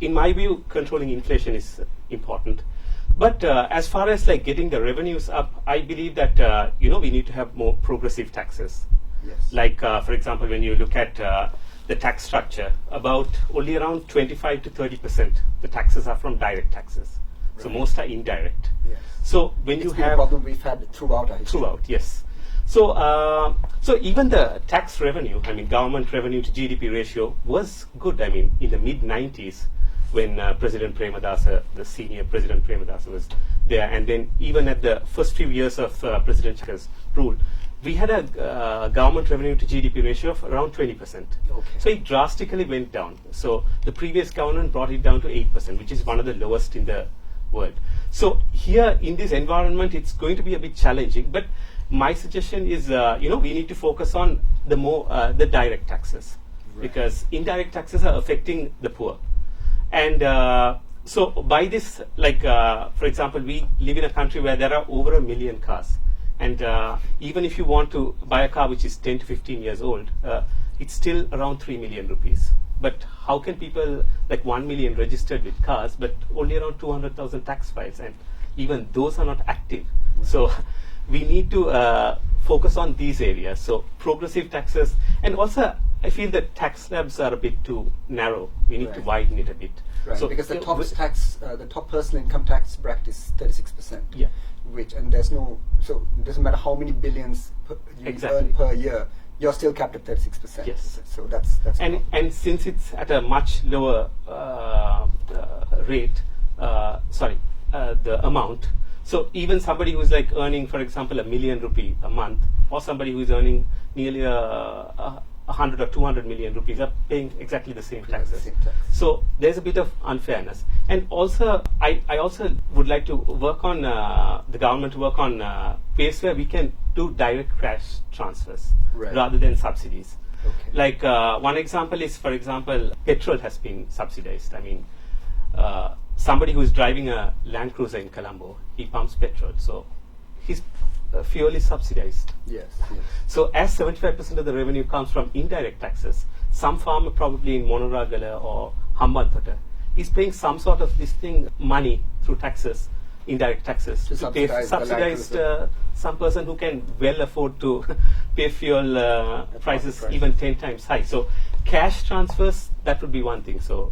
in my view, controlling inflation is important. But as far as like getting the revenues up, I believe that we need to have more progressive taxes. Yes. Like for example, when you look at the tax structure, about only around 25 to 30% the taxes are from direct taxes. Right. So most are indirect. Yes. So when you have a problem we've had throughout our history. Throughout, yes. So so even the tax revenue, I mean government revenue to GDP ratio was good. I mean in the mid 90s when President Premadasa, the senior President Premadasa was there, and then even at the first few years of President Chaka's rule, we had a government revenue to GDP ratio of around 20%. Okay. So it drastically went down. So the previous government brought it down to 8%, which is one of the lowest in the world. So here in this environment, it's going to be a bit challenging. But my suggestion is, we need to focus on the direct taxes, right, because indirect taxes are affecting the poor. And so by this, like for example, we live in a country where there are over 1 million cars. And even if you want to buy a car which is 10 to 15 years old, it's still around 3 million rupees. But how can people, like 1 million registered with cars, but only around 200,000 tax files, and even those are not active. Right. So we need to focus on these areas. So progressive taxes, and also I feel that tax slabs are a bit too narrow. We need to widen it a bit. Right. So because the top personal income tax bracket is 36%. Yeah. And there's no, so it doesn't matter how many billions you earn per year, you're still capped at 36%. Yes. So that's and since it's at a much lower rate, the amount. So even somebody who's like earning, for example, ₹1 million a month, or somebody who's earning nearly 100 or 200 million rupees are paying exactly the same taxes. So there's a bit of unfairness. And also, I also would like to work on, the government to work on ways where we can do direct cash transfers rather than subsidies. Okay. Like one example is, for example, petrol has been subsidized. I mean, somebody who is driving a Land Cruiser in Colombo, he pumps petrol. So his fuel is subsidized. Yes. So as 75% of the revenue comes from indirect taxes, some farmer probably in Monoragala or Hambantota is paying some sort of money through taxes, indirect taxes, to subsidize some person who can well afford to pay fuel prices even 10 times high. So cash transfers, that would be one thing. So